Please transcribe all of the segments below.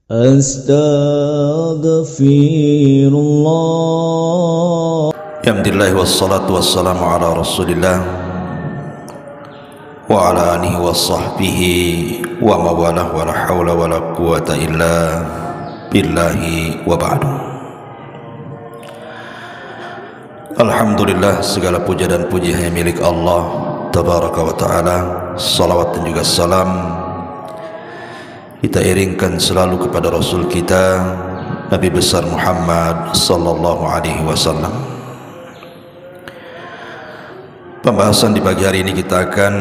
Astaghfirullah. Alhamdulillah wassalatu wassalamu ala Rasulillah wa ala alihi wa sahbihi wa mawalah wa la hawla wa la quwata illa billahi wa ba'du. Alhamdulillah, segala puja dan puji hanya milik Allah tabaraka wa ta'ala. Salawat dan juga salam kita iringkan selalu kepada Rasul kita Nabi besar Muhammad sallallahu alaihi wasallam. Pembahasan di pagi hari ini kita akan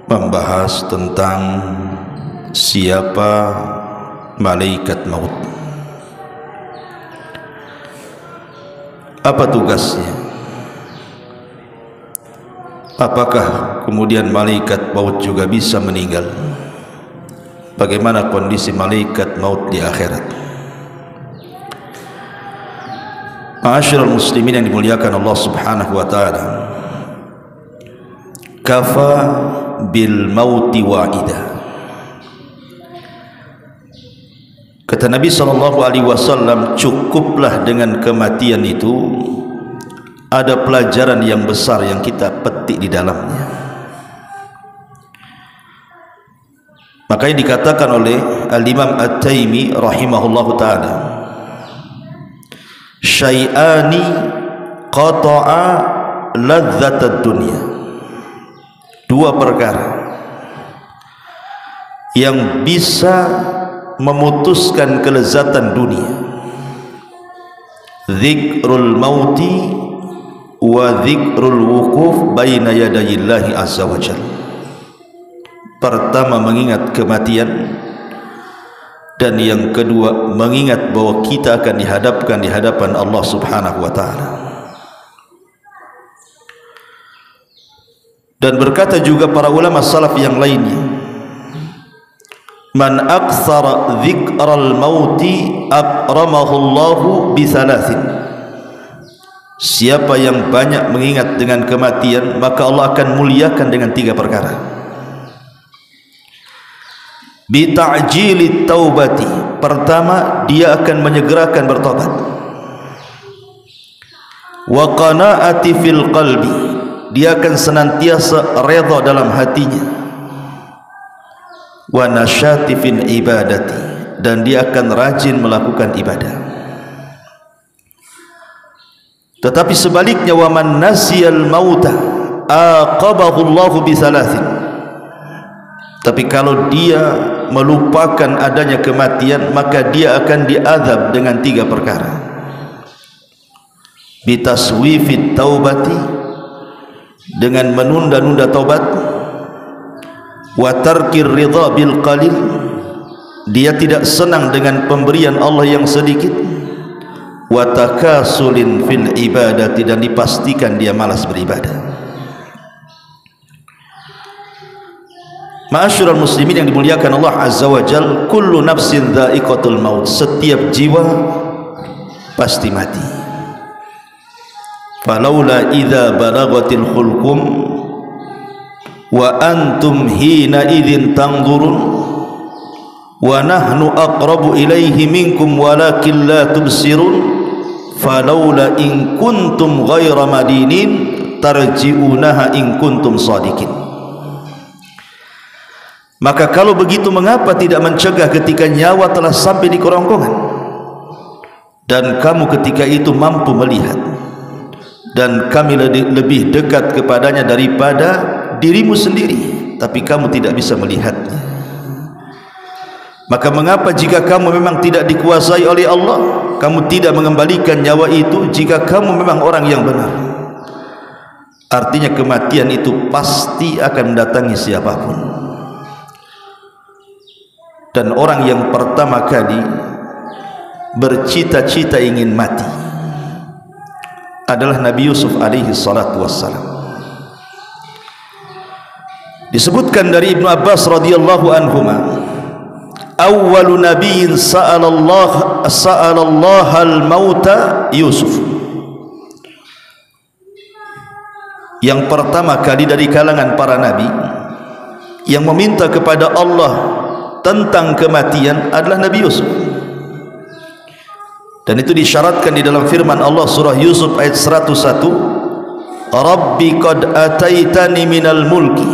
membahas tentang siapa malaikat maut. Apa tugasnya? Apakah kemudian malaikat maut juga bisa meninggal? Bagaimana kondisi malaikat maut di akhirat? Ma'asyiral muslimin yang dimuliakan Allah Subhanahu wa taala. Kafa bil mauti wa'ida. Kata Nabi sallallahu alaihi wasallam, cukuplah dengan kematian itu ada pelajaran yang besar yang kita petik di dalamnya. Makanya dikatakan oleh Al-Imam At-Taimi rahimahullahu ta'ala, syai'ani qata'a ladzatad dunya. Dua perkara yang bisa memutuskan kelezatan dunia: dzikrul mauti wa dzikrul wukuf baina yadayillahi azza wa jalla. Pertama, mengingat kematian, dan yang kedua, mengingat bahwa kita akan dihadapkan di hadapan Allah Subhanahu wa taala. Dan berkata juga para ulama salaf yang lainnya, man aktsara dzikral mauti akramahu Allahu bi thalathin. Siapa yang banyak mengingat dengan kematian, maka Allah akan muliakan dengan tiga perkara. Bi ta'jilit taubati. Pertama, dia akan menyegerakan bertobat. Wa qanaati fil qalbi. Dia akan senantiasa redha dalam hatinya. Wa nasyati fil ibadati. Dan dia akan rajin melakukan ibadah. Tetapi sebaliknya, wa man nasiyal mauta aqabahu Allahu bi thalathin. Tapi kalau dia melupakan adanya kematian, maka dia akan diazab dengan tiga perkara: bitaswifit taubati, dengan menunda-nunda taubat; wa tarkir ridha bil qalil, dia tidak senang dengan pemberian Allah yang sedikit; wa takasulin fil ibadati, dan dipastikan dia malas beribadah. Ma'asyiral muslimin yang dimuliakan Allah azza wa jal, kullu nafsin dha'iqatul maut. Setiap jiwa pasti mati. Falaula idza balagatil khulqum wa antum hina idzin tanzurun wa nahnu aqrabu ilaihi minkum walakin la tubsirun falaula in kuntum ghaira madinin tarji'unaha in kuntum shadiqin. Maka kalau begitu, mengapa tidak mencegah ketika nyawa telah sampai di kerongkongan, dan kamu ketika itu mampu melihat, dan kami lebih dekat kepadanya daripada dirimu sendiri, tapi kamu tidak bisa melihatnya. Maka mengapa jika kamu memang tidak dikuasai oleh Allah, kamu tidak mengembalikan nyawa itu jika kamu memang orang yang benar? Artinya kematian itu pasti akan mendatangi siapapun. Dan orang yang pertama kali bercita-cita ingin mati adalah Nabi Yusuf alaihi salatu wassalam. Disebutkan dari Ibnu Abbas radhiyallahu anhuma, awwalu nabiyyin sa'alallah al-mauta Yusuf. Yang pertama kali dari kalangan para nabi yang meminta kepada Allah tentang kematian adalah Nabi Yusuf. Dan itu disyaratkan di dalam firman Allah surah Yusuf ayat 101, Rabbi qad ataitani minal mulki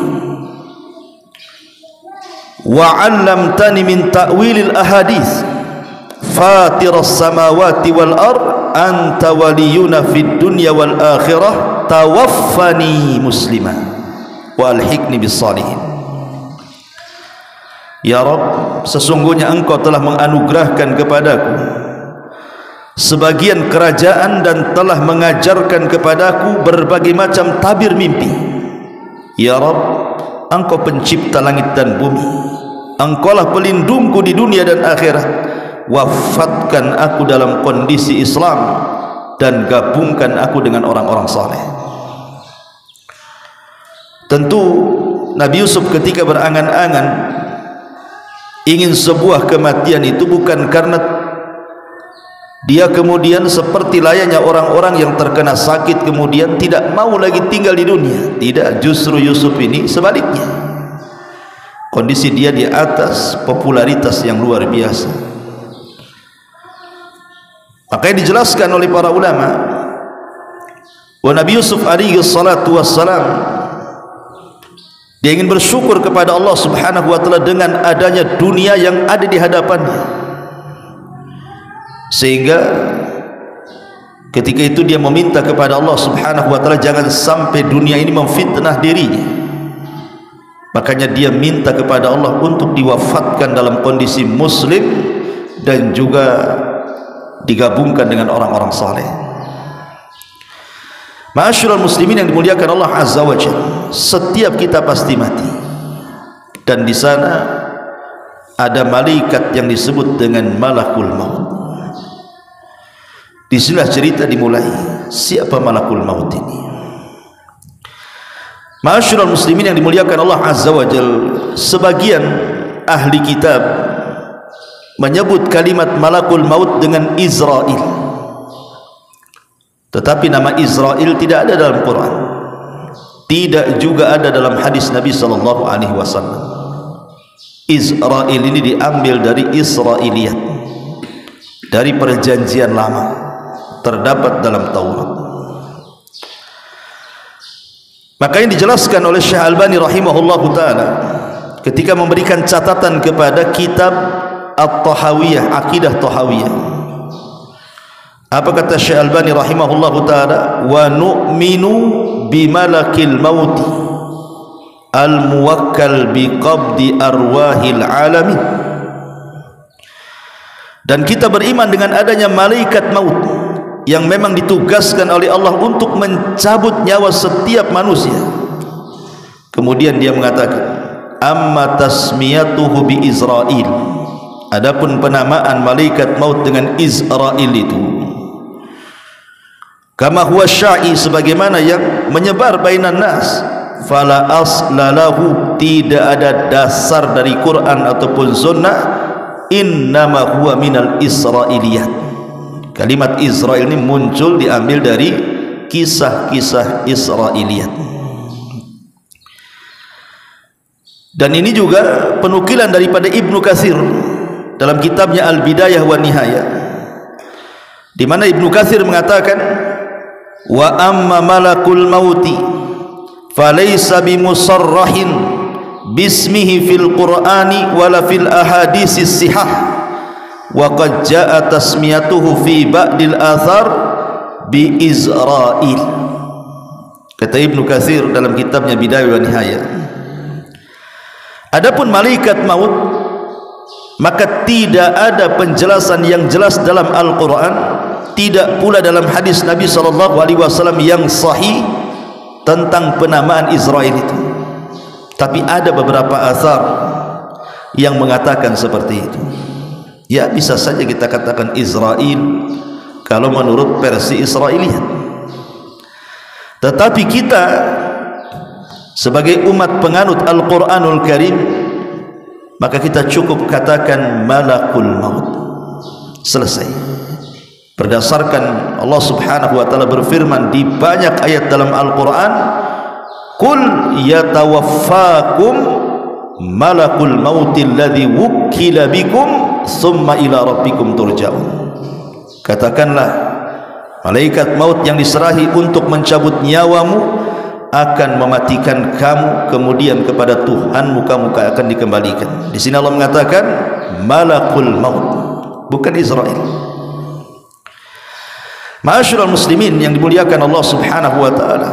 wa 'allamtani min ta'wilil ahadits fatiras samawati wal ard anta waliyuna fid dunya wal akhirah tawaffani musliman wa alhiqni bis salihin. Ya Rabb, sesungguhnya Engkau telah menganugerahkan kepadaku sebagian kerajaan dan telah mengajarkan kepadaku berbagai macam tabir mimpi. Ya Rabb, Engkau pencipta langit dan bumi, Engkaulah pelindungku di dunia dan akhirat. Wafatkan aku dalam kondisi Islam dan gabungkan aku dengan orang-orang saleh. Tentu Nabi Yusuf ketika berangan-angan ingin sebuah kematian itu bukan karena dia kemudian seperti layaknya orang-orang yang terkena sakit kemudian tidak mau lagi tinggal di dunia. Tidak, justru Yusuf ini sebaliknya, kondisi dia di atas popularitas yang luar biasa. Makanya dijelaskan oleh para ulama bahwa Nabi Yusuf alaihi salatu wassalam dia ingin bersyukur kepada Allah subhanahu wa ta'ala dengan adanya dunia yang ada di hadapannya, sehingga ketika itu dia meminta kepada Allah subhanahu wa ta'ala jangan sampai dunia ini memfitnah dirinya. Makanya dia minta kepada Allah untuk diwafatkan dalam kondisi muslim dan juga digabungkan dengan orang-orang saleh. Ma'asyiral muslimin yang dimuliakan Allah azza wa jalla, setiap kita pasti mati, dan di sana ada malaikat yang disebut dengan malakul maut. Disinilah cerita dimulai, siapa malakul maut ini. Ma'asyiral muslimin yang dimuliakan Allah azza wa jalla, sebagian ahli kitab menyebut kalimat malakul maut dengan Israil, tetapi nama Israel tidak ada dalam Quran, tidak juga ada dalam hadis Nabi sallallahu alaihi wasallam. Israel ini diambil dari Israiliyat, dari perjanjian lama, terdapat dalam Taurat. Makanya dijelaskan oleh Syekh Albani rahimahullahu taala ketika memberikan catatan kepada kitab At-Tahawiyah, Aqidah Tahawiyah. Apa kata Syekh Albani rahimahullahu taala? Wa nu'minu bimalakil mauti al-muwakkal biqabdi arwahil alamin. Dan kita beriman dengan adanya malaikat maut yang memang ditugaskan oleh Allah untuk mencabut nyawa setiap manusia. Kemudian dia mengatakan, amma tasmiyatuhu bi Israil, adapun penamaan malaikat maut dengan Israil itu, kama huwa syai, sebagaimana yang menyebar bainan nas, fala aslalahu, tidak ada dasar dari Quran ataupun sunnah, innama huwa minal israiliyat. Kalimat Israel ini muncul diambil dari kisah-kisah Israiliyat. Dan ini juga penukilan daripada Ibnu Katsir dalam kitabnya Al-Bidayah wa Nihayah, di mana Ibnu Katsir mengatakan, wa amma malakul mauti falaysa bimusarrahin bismihi fil qur'ani wala fil ahadisis sihah wa qad jaa tasmiyatuhu fi ba'dil athar bi Israil. Kata Ibnu Katsir dalam kitabnya Bidayah wa Nihayah, adapun malaikat maut maka tidak ada penjelasan yang jelas dalam Al-Quran, tidak pula dalam hadis Nabi SAW yang sahih tentang penamaan Israel itu. Tapi ada beberapa athar yang mengatakan seperti itu. Ya, bisa saja kita katakan Israel kalau menurut versi Israiliyat, tetapi kita sebagai umat penganut Al-Quranul Karim, maka kita cukup katakan malakul maut. Selesai. Berdasarkan Allah subhanahu wa ta'ala berfirman di banyak ayat dalam Al-Quran, Qul yatawaffakum malakul mautil ladzi wukkila bikum summa ila rabbikum turja'un. Katakanlah, malaikat maut yang diserahi untuk mencabut nyawamu akan mematikan kamu, kemudian kepada Tuhanmu kamu akan dikembalikan. Di sini Allah mengatakan malakul maut, bukan Israel. Ma'asyiral muslimin yang dimuliakan Allah Subhanahu wa taala.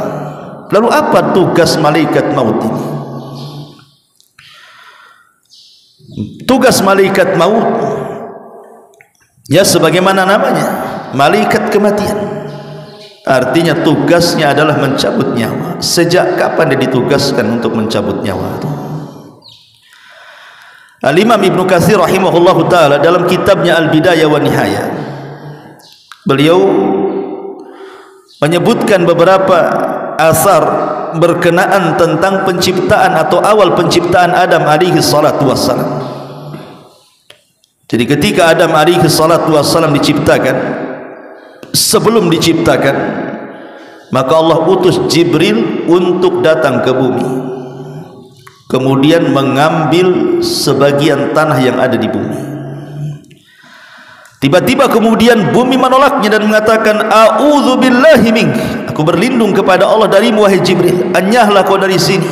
Lalu apa tugas malaikat maut ini? Tugas malaikat maut ya sebagaimana namanya, malaikat kematian. Artinya tugasnya adalah mencabut nyawa. Sejak kapan dia ditugaskan untuk mencabut nyawa itu? Al-Imam Ibnu Katsir rahimahullahu taala dalam kitabnya Al-Bidayah wa Nihayah, beliau menyebutkan beberapa asar berkenaan tentang penciptaan atau awal penciptaan Adam alaihi salatu wassalam. Jadi ketika Adam alaihi salatu wassalam diciptakan, sebelum diciptakan, maka Allah utus Jibril untuk datang ke bumi, kemudian mengambil sebagian tanah yang ada di bumi. Tiba-tiba kemudian bumi menolaknya dan mengatakan, a'udzu billahi mink, aku berlindung kepada Allah darimu wahai Jibril, enyahlah kau dari sini,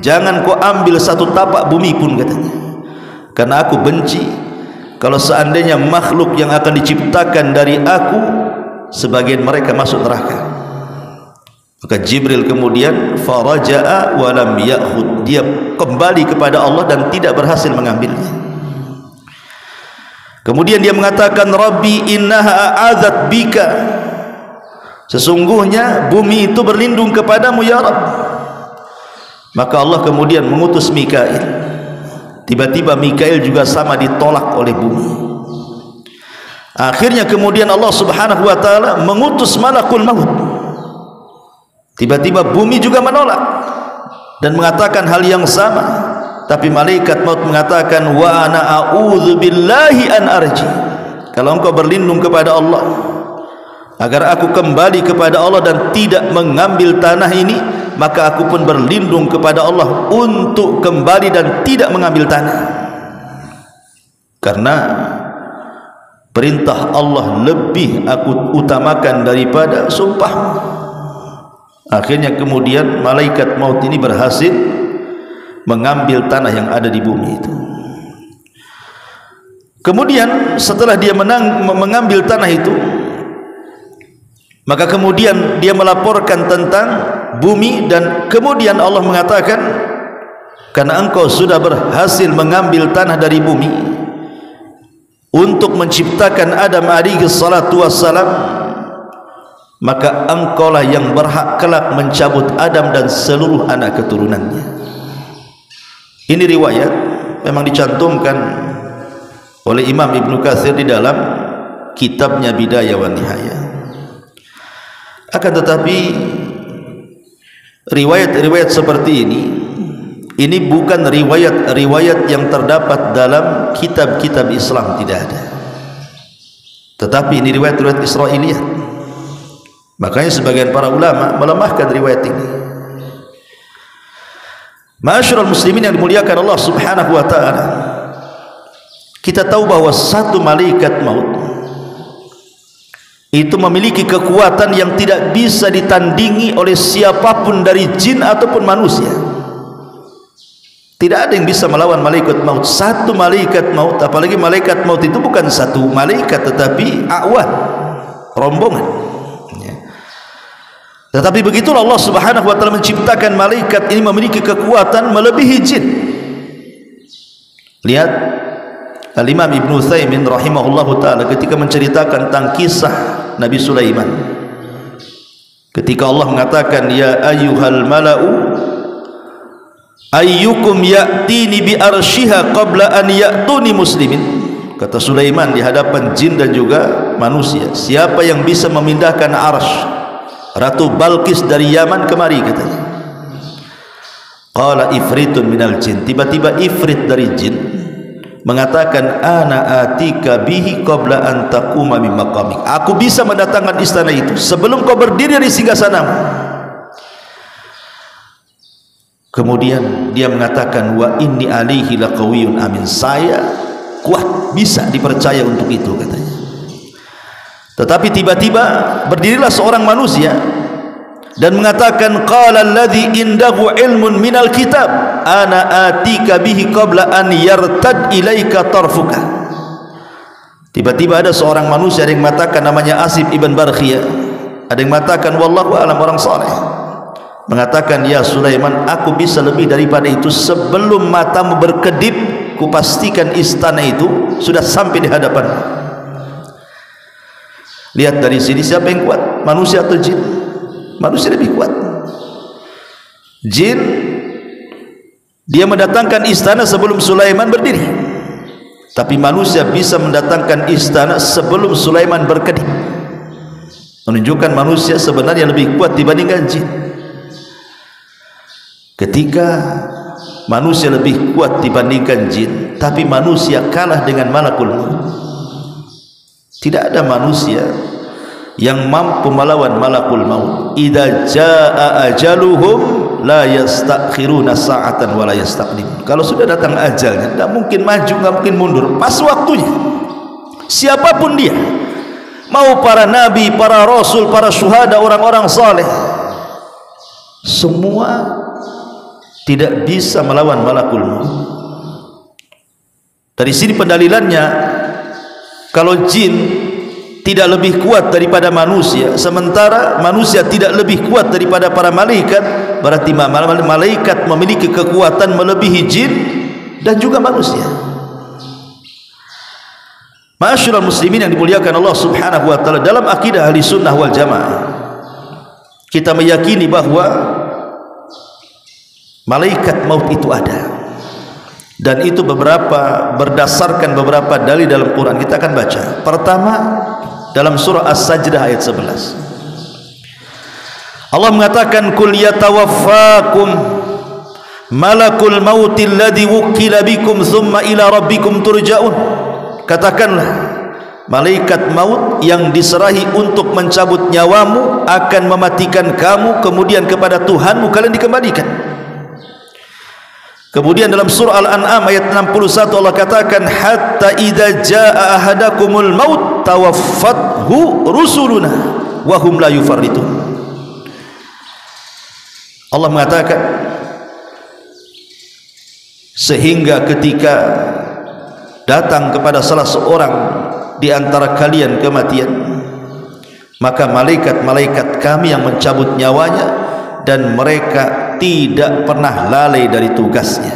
jangan kau ambil satu tapak bumi pun, katanya, karena aku benci kalau seandainya makhluk yang akan diciptakan dari aku sebagian mereka masuk neraka. Maka Jibril kemudian faraja'a wa lam ya'khud, dia kembali kepada Allah dan tidak berhasil mengambilnya. Kemudian dia mengatakan, Rabbi innaha a'adzat bika, sesungguhnya bumi itu berlindung kepadamu ya Rabb. Maka Allah kemudian mengutus Mikail. Tiba-tiba Mikail juga sama ditolak oleh bumi. Akhirnya kemudian Allah Subhanahu wa taala mengutus malakul maut. Tiba-tiba bumi juga menolak dan mengatakan hal yang sama. Tapi malaikat maut mengatakan, wa ana a'udzu billahi an arji, kalau engkau berlindung kepada Allah agar aku kembali kepada Allah dan tidak mengambil tanah ini, maka aku pun berlindung kepada Allah untuk kembali dan tidak mengambil tanah. Karena perintah Allah lebih aku utamakan daripada sumpah. Akhirnya kemudian malaikat maut ini berhasil mengambil tanah yang ada di bumi itu. Kemudian setelah dia mengambil tanah itu, maka kemudian dia melaporkan tentang bumi, dan kemudian Allah mengatakan, karena engkau sudah berhasil mengambil tanah dari bumi untuk menciptakan Adam alaihi salatu wassalam, maka engkaulah yang berhak kelak mencabut Adam dan seluruh anak keturunannya. Ini riwayat memang dicantumkan oleh Imam Ibnu Katsir di dalam kitabnya Bidayah wa Nihayah. Akan tetapi riwayat-riwayat seperti ini bukan riwayat-riwayat yang terdapat dalam kitab-kitab Islam, tidak ada. Tetapi ini riwayat-riwayat Israiliyat. Makanya sebagian para ulama melemahkan riwayat ini. Ma'asyiral muslimin yang dimuliakan Allah Subhanahu wa taala, kita tahu bahwa satu malaikat maut itu memiliki kekuatan yang tidak bisa ditandingi oleh siapapun dari jin ataupun manusia. Tidak ada yang bisa melawan malaikat maut. Satu malaikat maut, apalagi malaikat maut itu bukan satu malaikat tetapi awan, rombongan. Tetapi begitulah Allah Subhanahu wa taala menciptakan malaikat ini memiliki kekuatan melebihi jin. Lihat Al-Imam Ibnu Utsaimin rahimahullahu taala ketika menceritakan tentang kisah Nabi Sulaiman, ketika Allah mengatakan, ya ayyuhal mala'u ayyukum ya'tini bi arsyiha qabla an ya'tuni muslimin. Kata Sulaiman di hadapan jin dan juga manusia, siapa yang bisa memindahkan arsy Ratu Balqis dari Yaman kemari, katanya. Qala ifritun minal jin, tiba-tiba ifrit dari jin mengatakan, ana atika bihi qabla an taquma min maqamik, aku bisa mendatangkan istana itu sebelum kau berdiri dari singgasanamu. Kemudian dia mengatakan, wa inni alaihi laqawiyyun amin, saya kuat, bisa dipercaya untuk itu, katanya. Tetapi tiba-tiba berdirilah seorang manusia dan mengatakan, qala alladhi indahu ilmun minal kitab ana atika bihi qabla an yartad ilaika tarfuka. Tiba-tiba ada seorang manusia yang mengatakan, namanya Asib ibn Barkhiyah, ada yang mengatakan wallahu a'lam, orang saleh, mengatakan, ya Sulaiman, aku bisa lebih daripada itu. Sebelum matamu berkedip, kupastikan istana itu sudah sampai di hadapan. Lihat dari sini, siapa yang kuat, manusia atau jin? Manusia lebih kuat. Jin, dia mendatangkan istana sebelum Sulaiman berdiri, tapi manusia bisa mendatangkan istana sebelum Sulaiman berkedip, menunjukkan manusia sebenarnya lebih kuat dibandingkan jin. Ketika manusia lebih kuat dibandingkan jin, tapi manusia kalah dengan malakul maut. Tidak ada manusia yang mampu melawan malakul maut. Idza jaa ajaluhum la yastakhiruna sa'atan wa la yastaqdim. Kalau sudah datang ajalnya, tidak mungkin maju, tidak mungkin mundur, pas waktunya. Siapapun dia, mau para nabi, para rasul, para syuhada, orang-orang saleh, semua tidak bisa melawan malakul maut. Dari sini pendalilannya, kalau jin tidak lebih kuat daripada manusia, sementara manusia tidak lebih kuat daripada para malaikat, berarti malaikat memiliki kekuatan melebihi jin dan juga manusia. Ma'asyiral muslimin yang dimuliakan Allah Subhanahu wa taala, dalam akidah ahli sunnah wal jamaah, kita meyakini bahwa malaikat maut itu ada, dan itu berdasarkan beberapa dalil dalam Quran. Kita akan baca. Pertama, dalam surah As-Sajdah ayat 11, Allah mengatakan, kul yatawaffakum malakul mautil ladzi wukkila bikum thumma ila rabbikum turja'un. Katakanlah, malaikat maut yang diserahi untuk mencabut nyawamu akan mematikan kamu, kemudian kepada Tuhanmu kalian dikembalikan. Kemudian dalam surah Al-An'am ayat 61 Allah katakan, hatta idza jaa ahadakumul maut tawaffathu rusuluna wa hum la yufarritun. Allah mengatakan, sehingga ketika datang kepada salah seorang di antara kalian kematian, maka malaikat-malaikat kami yang mencabut nyawanya, dan mereka tidak pernah lalai dari tugasnya.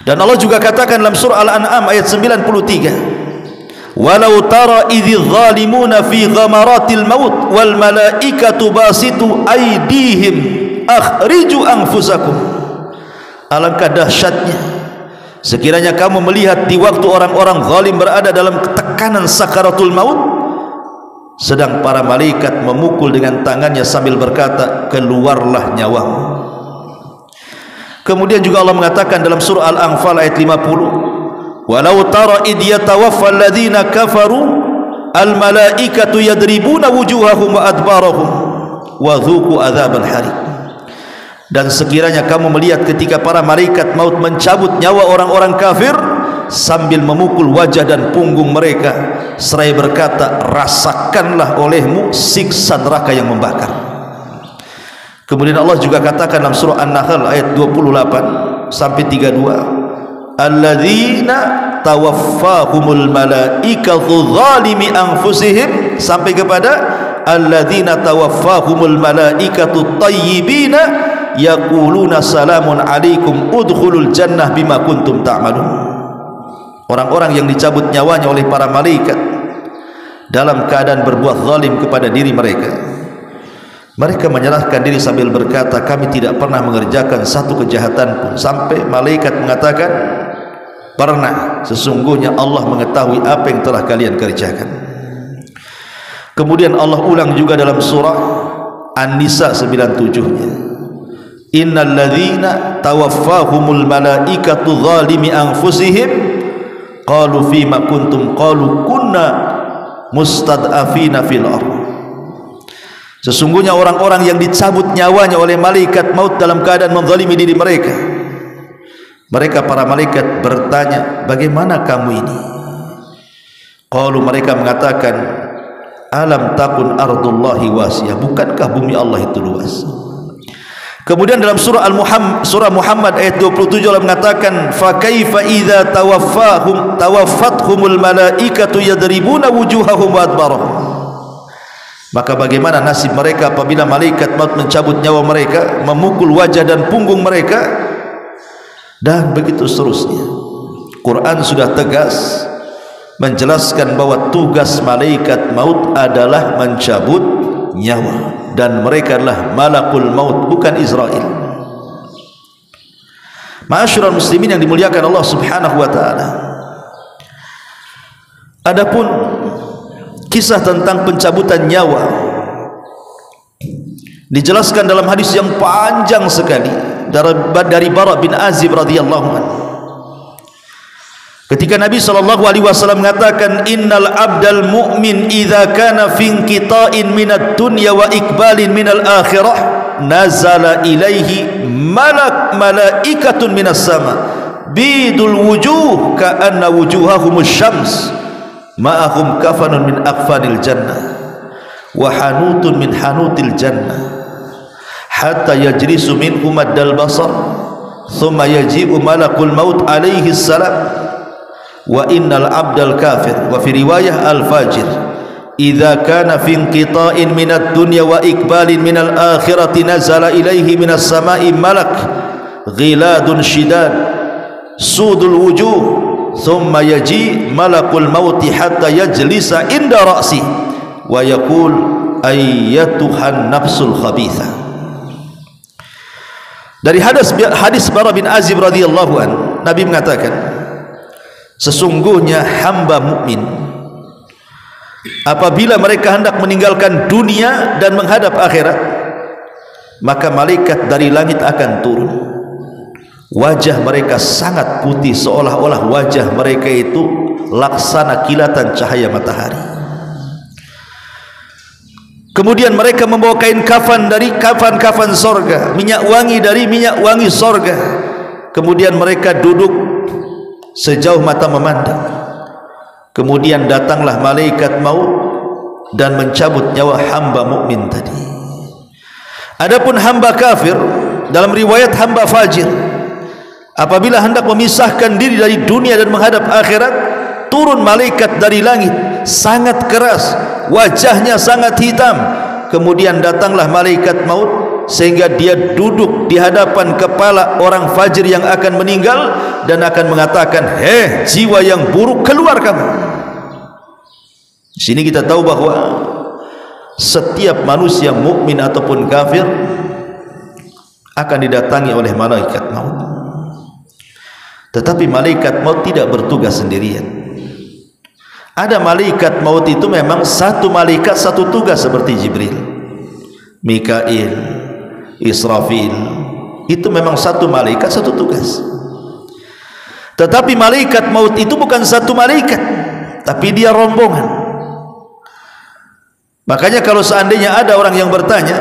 Dan Allah juga katakan dalam surah Al-An'am ayat 93, walau tara idzi zalimuna fi ghamaratil maut wal malaikatu basitu aydihim akhriju anfusakum. Alangkah dahsyatnya sekiranya kamu melihat di waktu orang-orang zalim berada dalam tekanan sakaratul maut, sedang para malaikat memukul dengan tangannya sambil berkata, keluarlah nyawamu. Kemudian juga Allah mengatakan dalam surah Al-Anfal ayat 50, walau tara id yatawaffal ladzina kafaru al malaikatu yadribuna wujuhahum wa adbarahum wa dzuqu adzabal hariq. Dan sekiranya kamu melihat ketika para malaikat maut mencabut nyawa orang-orang kafir sambil memukul wajah dan punggung mereka, seraya berkata, rasakanlah olehmu siksa neraka yang membakar. Kemudian Allah juga katakan dalam surah An-Nahl ayat 28 sampai 32, alladzina tawaffahumul malaikatu zalimi anfusihim, sampai kepada alladzina tawaffahumul malaikatu tayyibina yaquluna salamun alaikum udkhulul jannah bima kuntum ta'malun. Orang-orang yang dicabut nyawanya oleh para malaikat dalam keadaan berbuat zalim kepada diri mereka, mereka menyerahkan diri sambil berkata, kami tidak pernah mengerjakan satu kejahatan pun, sampai malaikat mengatakan, pernah, sesungguhnya Allah mengetahui apa yang telah kalian kerjakan. Kemudian Allah ulang juga dalam surah An-Nisa 97-nya, innal ladzina tawaffahumul malaikatu zalimi anfusihim qalu fima kuntum qalu kunna mustad'afina fil ardh. Sesungguhnya orang-orang yang dicabut nyawanya oleh malaikat maut dalam keadaan menzalimi diri mereka, mereka para malaikat bertanya, bagaimana kamu ini? Qalu, mereka mengatakan, alam takun ardullahi wasiyah, bukankah bumi Allah itu luas? Kemudian dalam surah Muhammad ayat 27 Allah mengatakan, fa kaifa idza tawaffathumul malaikatu yadribuna wujuhahum wa adbarahum. Maka bagaimana nasib mereka apabila malaikat maut mencabut nyawa mereka, memukul wajah dan punggung mereka, dan begitu seterusnya. Quran sudah tegas menjelaskan bahwa tugas malaikat maut adalah mencabut nyawa, dan mereka adalah malakul maut, bukan Israel. Ma'asyiral muslimin yang dimuliakan Allah Subhanahu wa taala. Adapun kisah tentang pencabutan nyawa dijelaskan dalam hadis yang panjang sekali dari Bara bin Azib radhiyallahu anhu. Ketika Nabi SAW mengatakan, innal abdal mu'min idza kana fi inqita'in minad dunya wa iqbalin minal akhirah nazala ilaihi malaikatun minas sama bidul wujuh ka'anna wujuhahumus syams ma'ahum kafanun min akfanil jannah wa hanutun min hanutil jannah hatta yajlisu minhum ad-dal basar thumma yaji'u malakul maut alaihi salam wa innal abdal kafir wa fi riwayah al fajir idza kana fi inqita'in minad dunya wa iqbalin minal akhirati nazala ilaihi minas sama'i malak ghiladun shidad sudul wujuh thumma yaji malakul mauti hatta yajlisa inda ra'si wa yaqul ayyatuhan nafsul khabitha. Dari hadis Bara bin Azib radhiyallahu anhu, Nabi mengatakan, sesungguhnya hamba mukmin apabila mereka hendak meninggalkan dunia dan menghadap akhirat, maka malaikat dari langit akan turun. Wajah mereka sangat putih, seolah-olah wajah mereka itu laksana kilatan cahaya matahari. Kemudian mereka membawa kain kafan dari kafan-kafan sorga, minyak wangi dari minyak wangi sorga. Kemudian mereka duduk sejauh mata memandang. Kemudian datanglah malaikat maut dan mencabut nyawa hamba mukmin tadi. Adapun hamba kafir, dalam riwayat hamba fajir, apabila hendak memisahkan diri dari dunia dan menghadap akhirat, turun malaikat dari langit sangat keras, wajahnya sangat hitam. Kemudian datanglah malaikat maut sehingga dia duduk di hadapan kepala orang fajir yang akan meninggal dan akan mengatakan, heh jiwa yang buruk, keluar kamu. Di sini kita tahu bahwa setiap manusia mukmin ataupun kafir akan didatangi oleh malaikat maut. Tetapi malaikat maut tidak bertugas sendirian. Ada malaikat maut itu memang satu malaikat satu tugas, seperti Jibril, Mikail, Israfil, itu memang satu malaikat satu tugas. Tetapi malaikat maut itu bukan satu malaikat, tapi dia rombongan. Makanya kalau seandainya ada orang yang bertanya,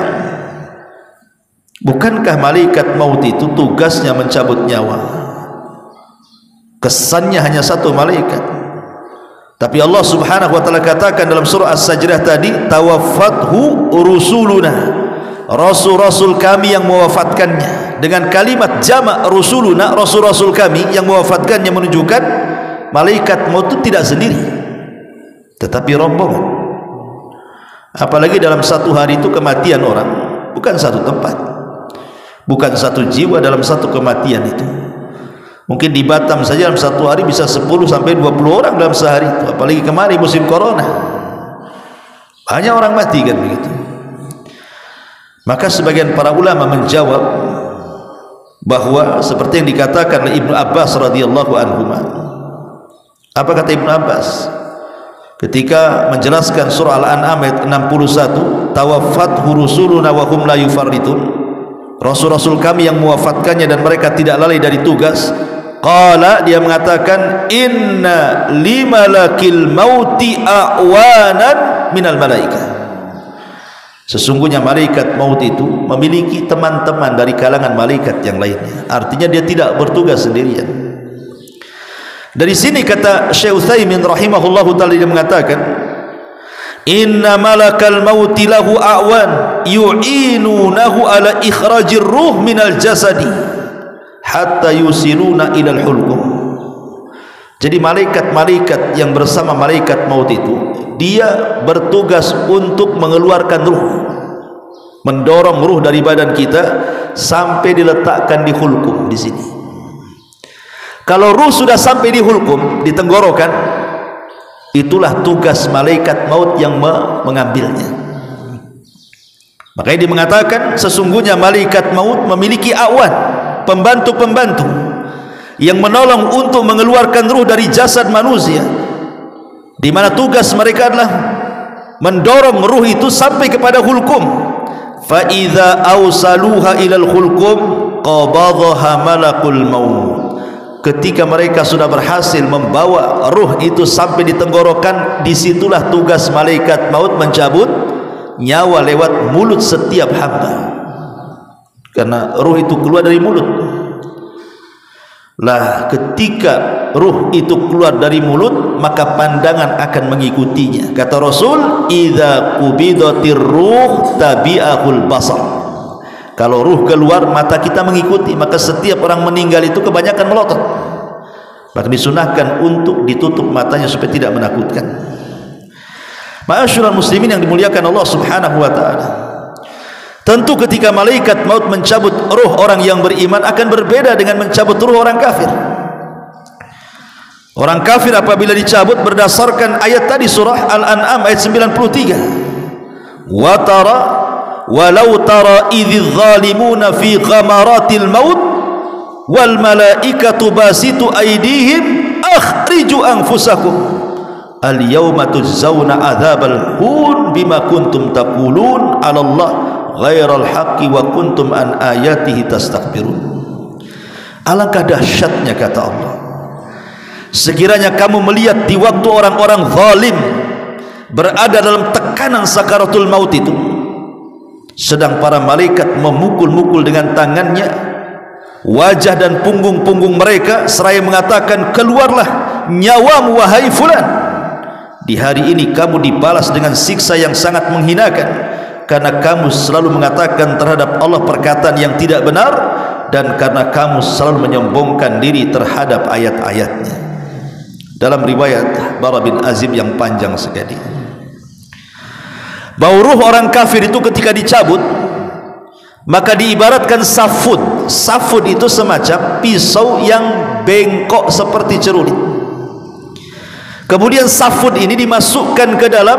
bukankah malaikat maut itu tugasnya mencabut nyawa? Kesannya hanya satu malaikat, tapi Allah Subhanahu wa taala katakan dalam surah As-Sajdah tadi, tawaffathu rusuluna, rasul-rasul kami yang mewafatkannya. Dengan kalimat jamak rusuluna, rasul-rasul kami yang mewafatkannya, menunjukkan malaikat maut itu tidak sendiri, tetapi rombongan. Apalagi dalam satu hari itu kematian orang bukan satu tempat, bukan satu jiwa dalam satu kematian itu. Mungkin di Batam saja dalam satu hari bisa 10 sampai 20 orang dalam sehari itu. Apalagi kemarin musim corona, banyak orang mati kan begitu. Maka sebagian para ulama menjawab bahwa seperti yang dikatakan oleh Ibnu Abbas radhiyallahu anhu. Apa kata Ibnu Abbas ketika menjelaskan surah Al-An'am ayat 61, tawaffathu rusuluna wa hum la yufarritun, rasul-rasul kami yang mewafatkannya dan mereka tidak lalai dari tugas. Qala, dia mengatakan, inna limalakil mauti a'wanan minal malaikah, Sesungguhnya malaikat maut itu memiliki teman-teman dari kalangan malaikat yang lainnya. Artinya dia tidak bertugas sendirian. Dari sini kata Syekh Utsaimin rahimahullahu taala, dia mengatakan, inna malakal mauti lahu a'wan yu'inunahu ala ikhrajir ruh minal jasadi hatta yusiluna ilal hulqum. Jadi malaikat-malaikat yang bersama malaikat maut itu, dia bertugas untuk mengeluarkan ruh, mendorong ruh dari badan kita sampai diletakkan di hulqum di sini. Kalau ruh sudah sampai di hulqum, di tenggorokan, itulah tugas malaikat maut yang mengambilnya. Makanya dia mengatakan sesungguhnya malaikat maut memiliki awan, pembantu-pembantu yang menolong untuk mengeluarkan ruh dari jasad manusia, di mana tugas mereka adalah mendorong ruh itu sampai kepada hulqum. Fa idza awsaluha ilal hulqum qabadhaha malakul maut. Ketika mereka sudah berhasil membawa ruh itu sampai di tenggorokan, disitulah tugas malaikat maut mencabut nyawa lewat mulut setiap hamba, karena ruh itu keluar dari mulut. Lah ketika ruh itu keluar dari mulut, maka pandangan akan mengikutinya. Kata Rasul, idza qubidatir ruh tabi'ahul basar. Kalau ruh keluar, mata kita mengikuti. Maka setiap orang meninggal itu kebanyakan melotot, maka disunahkan untuk ditutup matanya supaya tidak menakutkan. Ma'asyiral muslimin yang dimuliakan Allah Subhanahu wa taala, tentu ketika malaikat maut mencabut ruh orang yang beriman akan berbeda dengan mencabut ruh orang kafir. Orang kafir apabila dicabut berdasarkan ayat tadi surah Al-An'am ayat 93, wa tara walau tara idz zalimuna fi ghamaratil maut wal malaikatu basitu aydihim akhriju anfusakum al yawma tujzauna adzabal hun bima kuntum taqulun 'ala Allah ghairal haqqi wa kuntum an ayatihi tastakbirun. Alangkah dahsyatnya, kata Allah, sekiranya kamu melihat di waktu orang-orang zalim berada dalam tekanan sakaratul maut itu, sedang para malaikat memukul-mukul dengan tangannya wajah dan punggung-punggung mereka seraya mengatakan, keluarlah nyawamu wahai fulan. Di hari ini kamu dibalas dengan siksa yang sangat menghinakan, karena kamu selalu mengatakan terhadap Allah perkataan yang tidak benar, dan karena kamu selalu menyombongkan diri terhadap ayat-ayatnya. Dalam riwayat Bara bin Azib yang panjang sekali, bahwa ruh orang kafir itu ketika dicabut, maka diibaratkan safud. Safud itu semacam pisau yang bengkok seperti cerulit. Kemudian safud ini dimasukkan ke dalam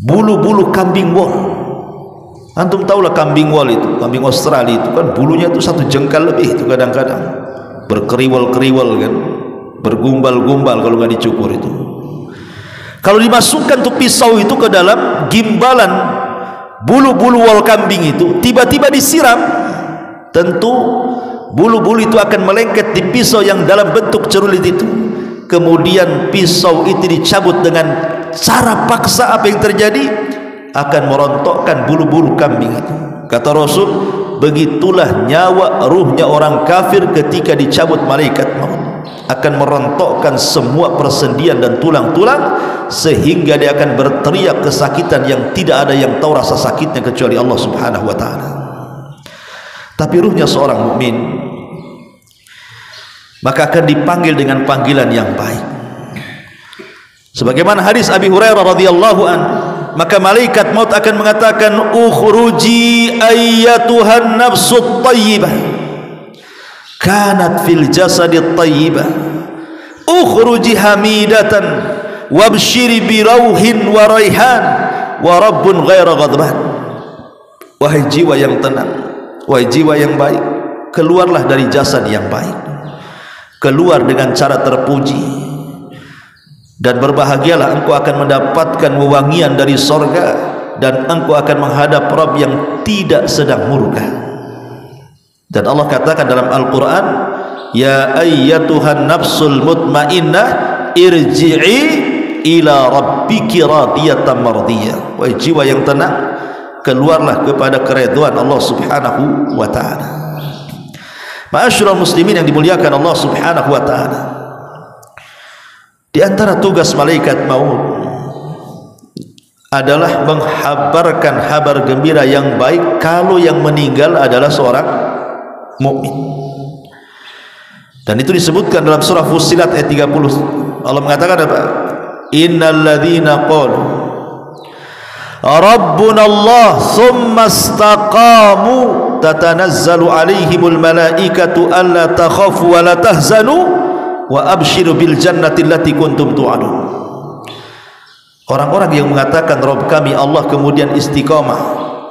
bulu-bulu kambing wol. Antum tahulah kambing wol itu, kambing Australia itu kan bulunya itu 1 jengkal lebih itu, kadang-kadang berkeriwal-keriwal kan, bergumbal-gumbal kalau nggak dicukur itu. Kalau dimasukkan tuh pisau itu ke dalam gimbalan bulu-bulu wol kambing itu, tiba-tiba disiram, tentu bulu-bulu itu akan melengket di pisau yang dalam bentuk cerulit itu. Kemudian pisau itu dicabut dengan cara paksa. Apa yang terjadi? Akan merontokkan bulu-bulu kambing itu. Kata Rasul, begitulah nyawa ruhnya orang kafir ketika dicabut malaikat maut, akan merontokkan semua persendian dan tulang-tulang, sehingga dia akan berteriak kesakitan yang tidak ada yang tahu rasa sakitnya kecuali Allah Subhanahu wa taala. Tapi ruhnya seorang mukmin maka akan dipanggil dengan panggilan yang baik. Sebagaimana hadis Abi Hurairah radhiyallahu an, maka malaikat maut akan mengatakan, ukhruji ayyatuhan nafsut thayyibah kanat fil jasadit thayyibah ukhruji hamidatan wabshiri bi rauhin wa raihan wa rabbun ghaira ghadban. Wahai jiwa yang tenang, wahai jiwa yang baik, keluarlah dari jasad yang baik, keluar dengan cara terpuji, dan berbahagialah engkau akan mendapatkan wewangian dari sorga, dan engkau akan menghadap Rabb yang tidak sedang murka. Dan Allah katakan dalam Al-Quran, ya ayyatuhan nafsul mutmainnah irji'i ila rabbiki radiyatan mardiyah. Wahai jiwa yang tenang, keluarlah kepada keridhaan Allah Subhanahu wa taala. Ma'asyiral muslimin yang dimuliakan Allah Subhanahu wa taala, di antara tugas malaikat maut adalah menghabarkan kabar gembira yang baik kalau yang meninggal adalah seorang mukmin. Dan itu disebutkan dalam surah Fussilat ayat 30. Allah mengatakan apa? Innal ladzina qalu Rabbuna Allah thumma istaqamu tatanazzalu alaihimul malaikatu alla takhafu wa la tahzanu wa abshiru bil jannati allati kuntum tu'adun. Orang-orang yang mengatakan Rabb kami Allah kemudian istiqamah,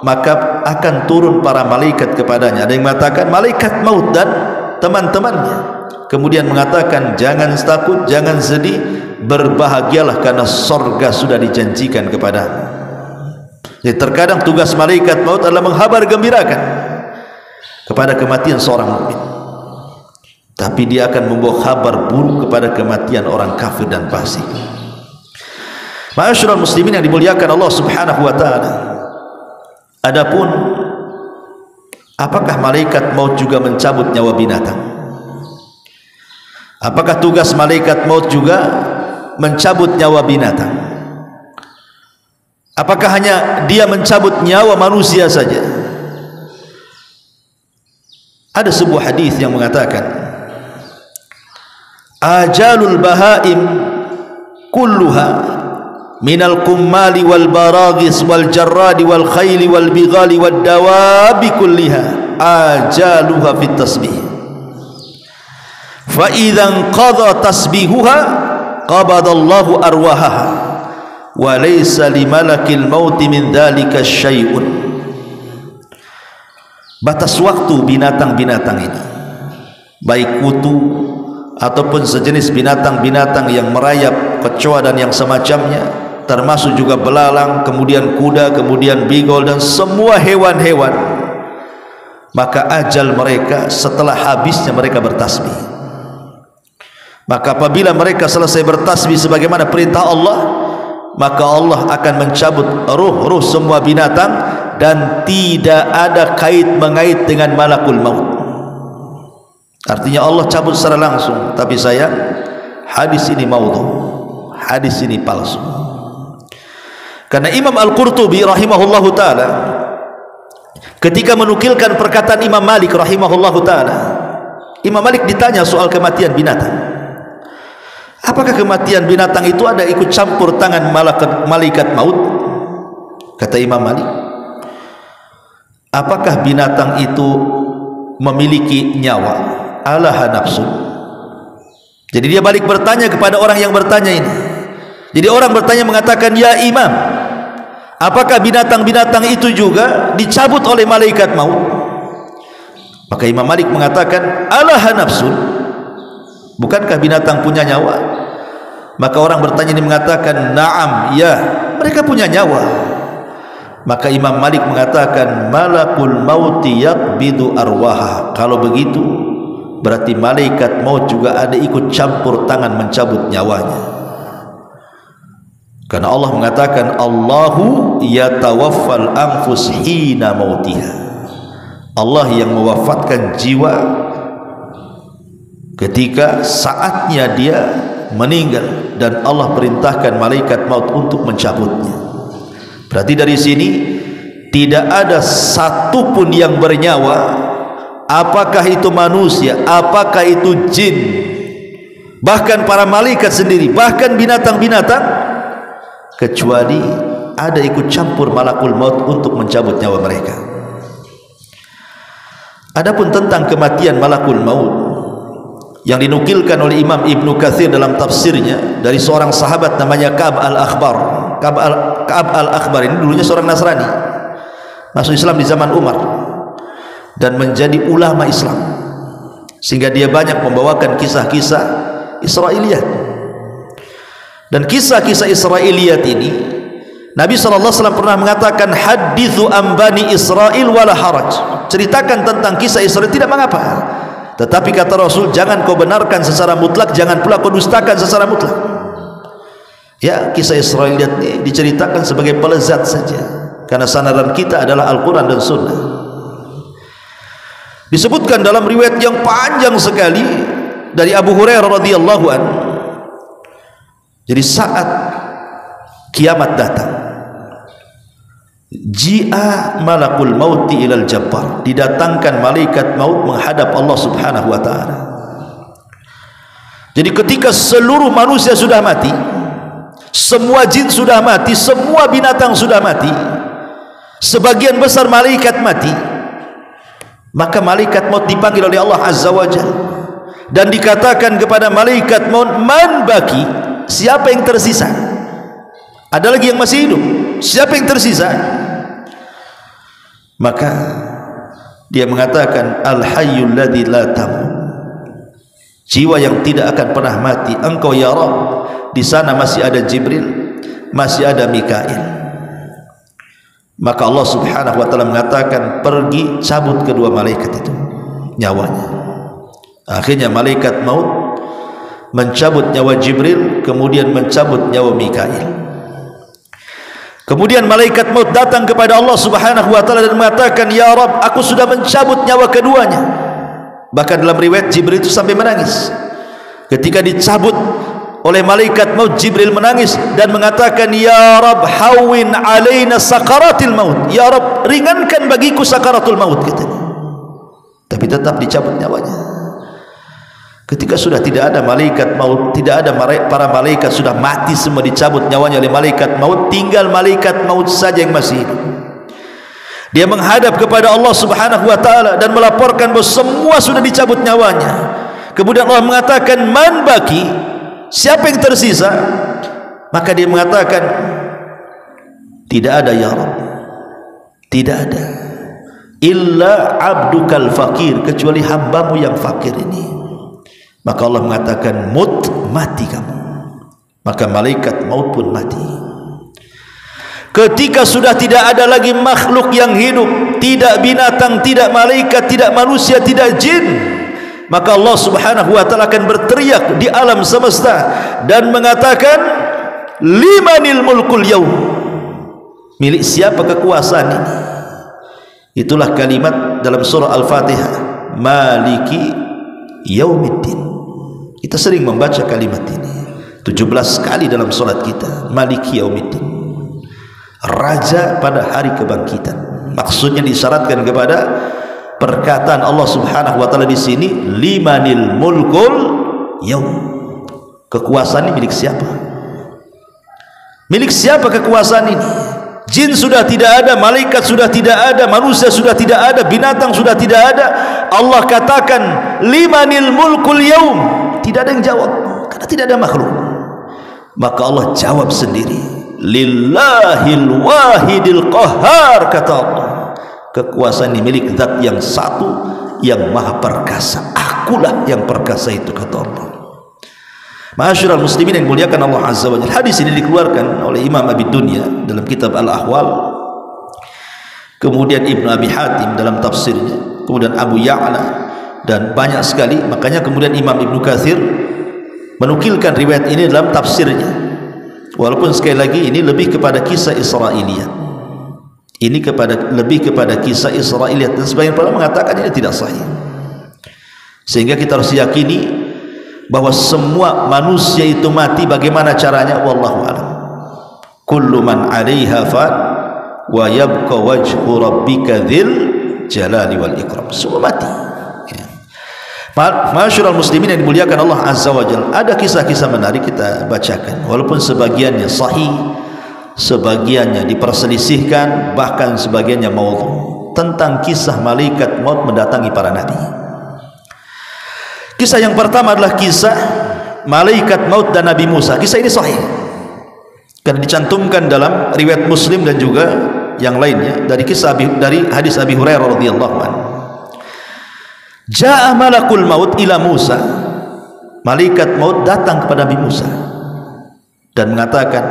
maka akan turun para malaikat kepadanya. Ada yang mengatakan malaikat maut dan teman-temannya, kemudian mengatakan jangan takut, jangan sedih, berbahagialah karena surga sudah dijanjikan kepadamu. Jadi terkadang tugas malaikat maut adalah menghabar gembirakan kepada kematian seorang mukmin, tapi dia akan membawa kabar buruk kepada kematian orang kafir dan fasik. Ma'asyiral muslimin yang dimuliakan Allah Subhanahu wa taala, adapun apakah malaikat maut juga mencabut nyawa binatang? Apakah tugas malaikat maut juga mencabut nyawa binatang? Apakah hanya dia mencabut nyawa manusia saja? Ada sebuah hadis yang mengatakan ajalul bahaim kulluha minal kummali wal baragis wal jarradi wal khayli wal bighali wad dawabi kulliha ajaluha fit tasbih fa idhan qadha tasbihuha qabadallahu arwahaha wa laysa limalakil mauti min dhalika syai'un. Batas waktu binatang-binatang ini, baik kutu ataupun sejenis binatang-binatang yang merayap, kecoa dan yang semacamnya, termasuk juga belalang, kemudian kuda, kemudian bigol dan semua hewan-hewan, maka ajal mereka setelah habisnya mereka bertasbih. Maka apabila mereka selesai bertasbih sebagaimana perintah Allah, maka Allah akan mencabut ruh-ruh semua binatang dan tidak ada kait mengait dengan malakul maut. Artinya Allah cabut secara langsung. Tapi sayang, hadis ini maudhu, hadis ini palsu. Karena Imam Al-Qurtubi rahimahullahu ta'ala ketika menukilkan perkataan Imam Malik rahimahullahu ta'ala, Imam Malik ditanya soal kematian binatang, apakah kematian binatang itu ada ikut campur tangan malaikat maut? Kata Imam Malik, apakah binatang itu memiliki nyawa? Alaha nafsu. Jadi dia balik bertanya kepada orang yang bertanya ini. Jadi orang bertanya mengatakan, ya Imam, apakah binatang-binatang itu juga dicabut oleh malaikat maut? Maka Imam Malik mengatakan, alaha nafsun, bukankah binatang punya nyawa? Maka orang bertanya ini mengatakan, na'am, ya, mereka punya nyawa. Maka Imam Malik mengatakan, malakul mauti yaqbidu arwaha. Kalau begitu berarti malaikat maut juga ada ikut campur tangan mencabut nyawanya. Karena Allah mengatakan, Allahu yatawaffal anfus hina mautiha. Allah yang mewafatkan jiwa ketika saatnya dia meninggal, dan Allah perintahkan malaikat maut untuk mencabutnya. Berarti dari sini tidak ada satupun yang bernyawa, apakah itu manusia, apakah itu jin, bahkan para malaikat sendiri, bahkan binatang-binatang, kecuali ada ikut campur malakul maut untuk mencabut nyawa mereka. Adapun tentang kematian malakul maut yang dinukilkan oleh Imam Ibnu Katsir dalam tafsirnya dari seorang sahabat namanya Ka'ab al-Akhbar. Ka'ab al-Akhbar ini dulunya seorang Nasrani, masuk Islam di zaman Umar dan menjadi ulama Islam, sehingga dia banyak membawakan kisah-kisah Israiliyat. Dan kisah-kisah Israiliyat ini Nabi SAW pernah mengatakan, hadithu ambani Israel wala haraj, ceritakan tentang kisah Israel, tidak mengapa. Tetapi kata Rasul, jangan kau benarkan secara mutlak, jangan pula kau dustakan secara mutlak. Ya, kisah Israiliyat ini diceritakan sebagai pelezat saja, karena sandaran kita adalah Al-Quran dan Sunnah. Disebutkan dalam riwayat yang panjang sekali dari Abu Hurairah radhiyallahu anhu. Jadi saat kiamat datang, ji'a malakul mauti ilal jabbar, didatangkan malaikat maut menghadap Allah subhanahu wa ta'ala. Jadi ketika seluruh manusia sudah mati, semua jin sudah mati, semua binatang sudah mati, sebagian besar malaikat mati, maka malaikat maut dipanggil oleh Allah azza wa jalla, dan dikatakan kepada malaikat maut, man baki, siapa yang tersisa? Ada lagi yang masih hidup, siapa yang tersisa? Maka dia mengatakan, al-hayyul ladzi la tamut, jiwa yang tidak akan pernah mati, engkau ya Rabb. Di sana masih ada Jibril, masih ada Mikail. Maka Allah subhanahu wa ta'ala mengatakan, pergi cabut kedua malaikat itu nyawanya. Akhirnya malaikat maut mencabut nyawa Jibril, kemudian mencabut nyawa Mikail. Kemudian malaikat maut datang kepada Allah subhanahu wa ta'ala dan mengatakan, ya Rabb, aku sudah mencabut nyawa keduanya. Bahkan dalam riwayat Jibril itu sampai menangis. Ketika dicabut oleh malaikat maut, Jibril menangis dan mengatakan, ya Rabb, hawwin alaina sakaratil maut, ya Rabb, ringankan bagiku sakaratul maut, katanya. Tapi tetap dicabut nyawanya. Ketika sudah tidak ada malaikat maut, tidak ada para malaikat, sudah mati semua, dicabut nyawanya oleh malaikat maut, tinggal malaikat maut saja yang masih hidup. Dia menghadap kepada Allah subhanahu wa ta'ala dan melaporkan bahwa semua sudah dicabut nyawanya. Kemudian Allah mengatakan, man baki, siapa yang tersisa? Maka dia mengatakan, tidak ada ya Rabb, tidak ada, illa abdukal fakir, kecuali hambamu yang fakir ini. Maka Allah mengatakan, mut, mati kamu. Maka malaikat maut pun mati. Ketika sudah tidak ada lagi makhluk yang hidup, tidak binatang, tidak malaikat, tidak manusia, tidak jin, maka Allah subhanahu wa ta'ala akan berteriak di alam semesta dan mengatakan, limanil mulkul yaum, milik siapa kekuasaan ini? Itulah kalimat dalam surah Al-Fatihah, maliki yaumiddin. Kita sering membaca kalimat ini 17 kali dalam salat kita, maliki yaumiddin, raja pada hari kebangkitan. Maksudnya disyaratkan kepada perkataan Allah subhanahu wa ta'ala di sini, limanil mulkul yaum, kekuasaan ini milik siapa? Milik siapa kekuasaan ini? Jin sudah tidak ada, malaikat sudah tidak ada, manusia sudah tidak ada, binatang sudah tidak ada. Allah katakan, limanil mulkul yaum, tidak ada yang jawab karena tidak ada makhluk. Maka Allah jawab sendiri, lillahil wahidil qahhar, kata Allah, kekuasaan ini milik zat yang satu yang maha perkasa, akulah yang perkasa itu, kata Allah. Ma'asyiral muslimin yang muliakan Allah azza wa jalla, hadis ini dikeluarkan oleh Imam Abi Dunya dalam kitab Al-Ahwal, kemudian Ibnu Abi Hatim dalam tafsirnya, kemudian Abu Ya'la, dan banyak sekali. Makanya kemudian Imam Ibnu Katsir menukilkan riwayat ini dalam tafsirnya, walaupun sekali lagi ini lebih kepada kisah Israiliyat. Ini lebih kepada kisah Israiliyat, dan sebagian para mengatakan ini tidak sahih. Sehingga kita harus yakini bahwa semua manusia itu mati. Bagaimana caranya? Wallahu a'lam. Kullu man 'alaiha fan wa yabqa wajhu rabbika dzil jalali wal ikram. Semua mati. Ya. Ma'asyiral muslimin yang dimuliakan Allah azza wa jalla, ada kisah-kisah menarik kita bacakan, walaupun sebagiannya sahih, sebagiannya diperselisihkan, bahkan sebagiannya maudhu, tentang kisah malaikat maut mendatangi para nabi. Kisah yang pertama adalah kisah malaikat maut dan Nabi Musa. Kisah ini sahih karena dicantumkan dalam riwayat Muslim dan juga yang lainnya dari hadis Abi Hurairah radhiyallahu anhu. Ja'a malakul maut ila Musa, malaikat maut datang kepada Nabi Musa dan mengatakan,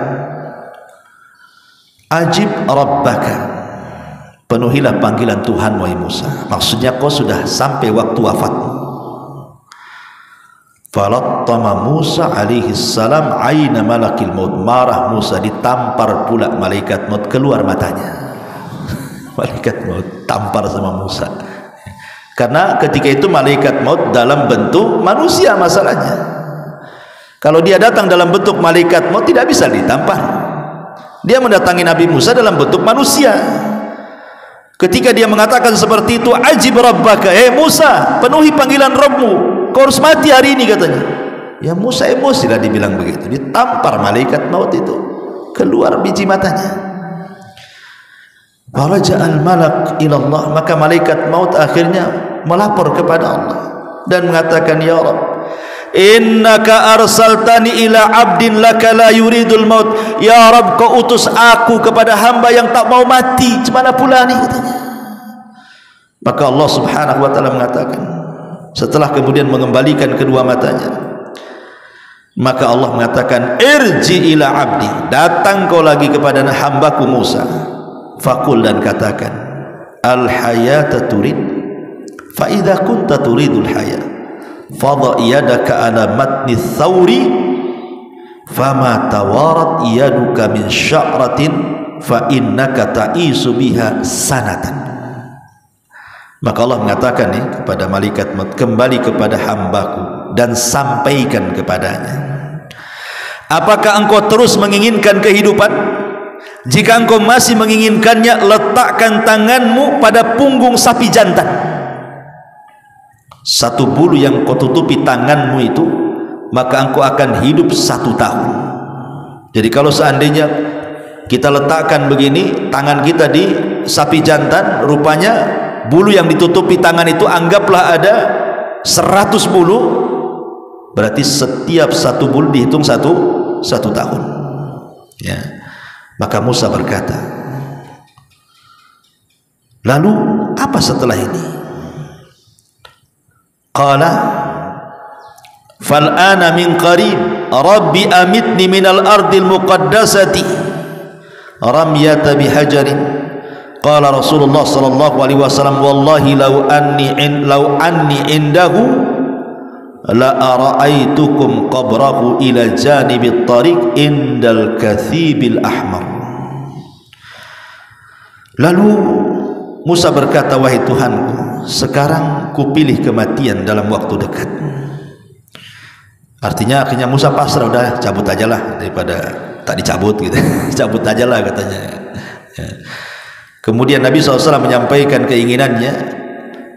ajib rabbaka, penuhilah panggilan Tuhan wahai Musa. Maksudnya kau sudah sampai waktu wafatmu. Falattama Musa alaihi salam aina malakil maut. Marah Musa, ditampar pula malaikat maut, keluar matanya. Malaikat maut tampar sama Musa. Karena ketika itu malaikat maut dalam bentuk manusia masalahnya. Kalau dia datang dalam bentuk malaikat maut tidak bisa ditampar. Dia mendatangi Nabi Musa dalam bentuk manusia. Ketika dia mengatakan seperti itu, ajib rabbaka, Musa, penuhi panggilan Rabbmu, kau harus mati hari ini, katanya. Ya Musa emosi lah dibilang begitu, ditampar malaikat maut itu, keluar biji matanya. Faraja'al malak ilallah, maka malaikat maut akhirnya melapor kepada Allah dan mengatakan, ya Rabb, innaka arsaltani ila abdin laka la yuridul maut. Ya Rabb, kau utus aku kepada hamba yang tak mau mati, cemana pula ni, katanya. Maka Allah subhanahu wa ta'ala mengatakan, setelah kemudian mengembalikan kedua matanya, maka Allah mengatakan, irji ila abdi, datang kau lagi kepada hambaku Musa, fakul, dan katakan, al hayata turid, fa idza kunta turidul hayat fadha yadaka ala matni thawri fama tawarat yaduka min sya'ratin fa innaka ta'isu biha sanatan. Maka Allah mengatakan kepada malaikat maut, kembali kepada hambaku dan sampaikan kepadanya, apakah engkau terus menginginkan kehidupan? Jika engkau masih menginginkannya, letakkan tanganmu pada punggung sapi jantan. Satu bulu yang kau tutupi tanganmu itu, maka engkau akan hidup 1 tahun. Jadi kalau seandainya kita letakkan begini tangan kita di sapi jantan, rupanya bulu yang ditutupi tangan itu anggaplah ada 100 bulu, berarti setiap 1 bulu dihitung 1 tahun. Ya. Maka Musa berkata, lalu apa setelah ini? Qala fal'ana min qarib rabbi amitni minal ardil muqaddasati ramyata bihajarin. Qala Rasulullah sallallahu alaihi wasallam, wallahi law anni indahu la ara'aitukum qabrahu ila janibit tariq indal kathibil ahmar. Lalu Musa berkata, wahai Tuhanku, sekarang kupilih kematian dalam waktu dekat. Artinya akhirnya Musa pasrah, udah cabut aja lah daripada tak dicabut gitu. Cabut aja lah katanya. Ya. Kemudian Nabi SAW menyampaikan keinginannya,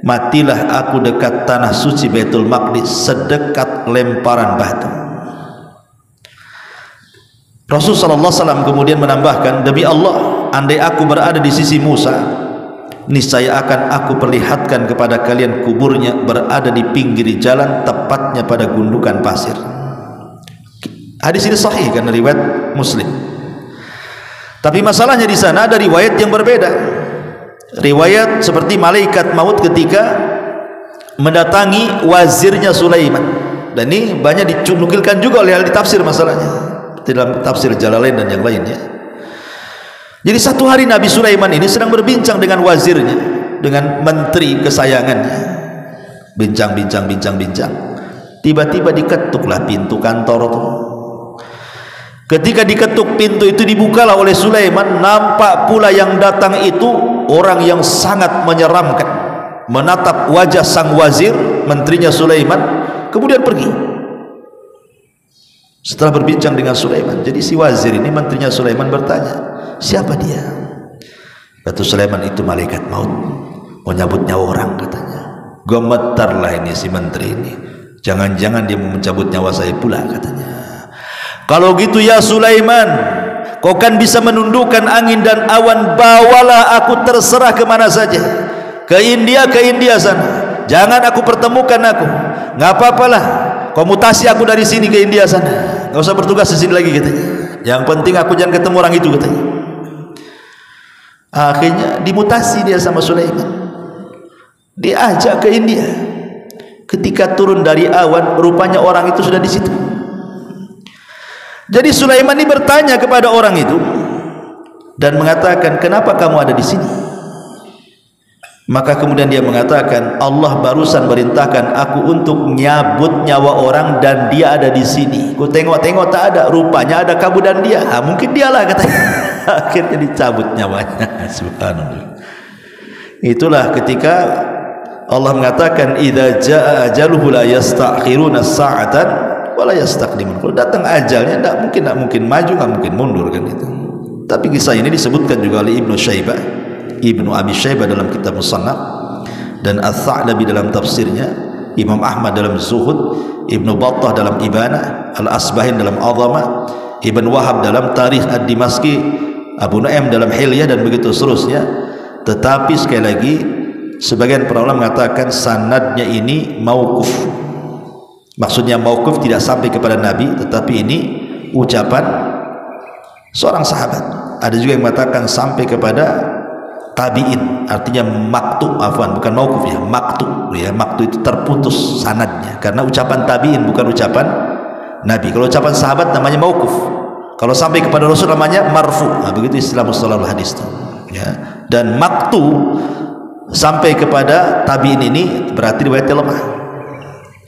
matilah aku dekat tanah suci Baitul Maqdis sedekat lemparan batu. Rasulullah SAW kemudian menambahkan, demi Allah, andai aku berada di sisi Musa, niscaya akan aku perlihatkan kepada kalian kuburnya berada di pinggir jalan, tepatnya pada gundukan pasir. Hadis ini sahih kan, riwayat Muslim. Tapi masalahnya di sana ada riwayat yang berbeda. Riwayat seperti malaikat maut ketika mendatangi wazirnya Sulaiman. Dan ini banyak dinukilkan juga oleh ahli tafsir masalahnya, dalam tafsir Jalalain dan yang lainnya. Jadi satu hari Nabi Sulaiman ini sedang berbincang dengan wazirnya, dengan menteri kesayangannya. Bincang. Tiba-tiba diketuklah pintu kantor itu. Ketika diketuk pintu itu, dibukalah oleh Sulaiman. Nampak pula yang datang itu orang yang sangat menyeramkan, menatap wajah sang wazir, menterinya Sulaiman, kemudian pergi. Setelah berbincang dengan Sulaiman, jadi si wazir ini, menterinya Sulaiman, bertanya, siapa dia? Kata Sulaiman, itu malaikat maut, mau nyabut nyawa orang, katanya. Gemetarlah ini si menteri ini, jangan-jangan dia mau mencabut nyawa saya pula, katanya. Kalau gitu ya Sulaiman, kau kan bisa menundukkan angin dan awan, bawalah aku terserah kemana saja, ke India sana, jangan aku pertemukan aku, nggak apa-apalah, kau mutasi aku dari sini ke India sana, nggak usah bertugas di sini lagi, katanya. Yang penting aku jangan ketemu orang itu, katanya. Akhirnya dimutasi dia sama Sulaiman, diajak ke India. Ketika turun dari awan, rupanya orang itu sudah di situ. Jadi Sulaiman ini bertanya kepada orang itu dan mengatakan, kenapa kamu ada di sini? Maka kemudian dia mengatakan, Allah barusan merintahkan aku untuk nyabut nyawa orang dan dia ada di sini. Ku tengok-tengok tak ada, rupanya ada kamu dan dia. Mungkin dialah katanya. Akhirnya dicabut nyawanya. Subhanallah. Itulah ketika Allah mengatakan, idza jaa ajaluhu la yastakhiruna sa'atan wa la yastaqdimun. Kalau datang ajalnya tidak mungkin maju, tidak mungkin mundur kan itu. Tapi kisah ini disebutkan juga oleh Ibnu Abi Syaibah dalam kitab Musannaf, dan Ats-Tsa'labi dalam tafsirnya, Imam Ahmad dalam Zuhud, Ibnu Battah dalam Ibanah, Al-Asbahin dalam Azamah, Ibn Wahab dalam Tarikh Ad-Dimashqi, Abu Nu'aim dalam Hilyah, dan begitu seterusnya. Tetapi sekali lagi sebagian para ulama mengatakan sanadnya ini mauquf. Maksudnya mauquf tidak sampai kepada Nabi, tetapi ini ucapan seorang sahabat. Ada juga yang mengatakan sampai kepada tabi'in, artinya maktu, bukan mauquf ya, maktu itu terputus sanadnya karena ucapan tabi'in, bukan ucapan Nabi. Kalau ucapan sahabat namanya mauquf, kalau sampai kepada Rasul namanya marfu. Begitu istilah mustalahul hadis itu ya. Dan maktu sampai kepada tabi'in ini berarti riwayatnya lemah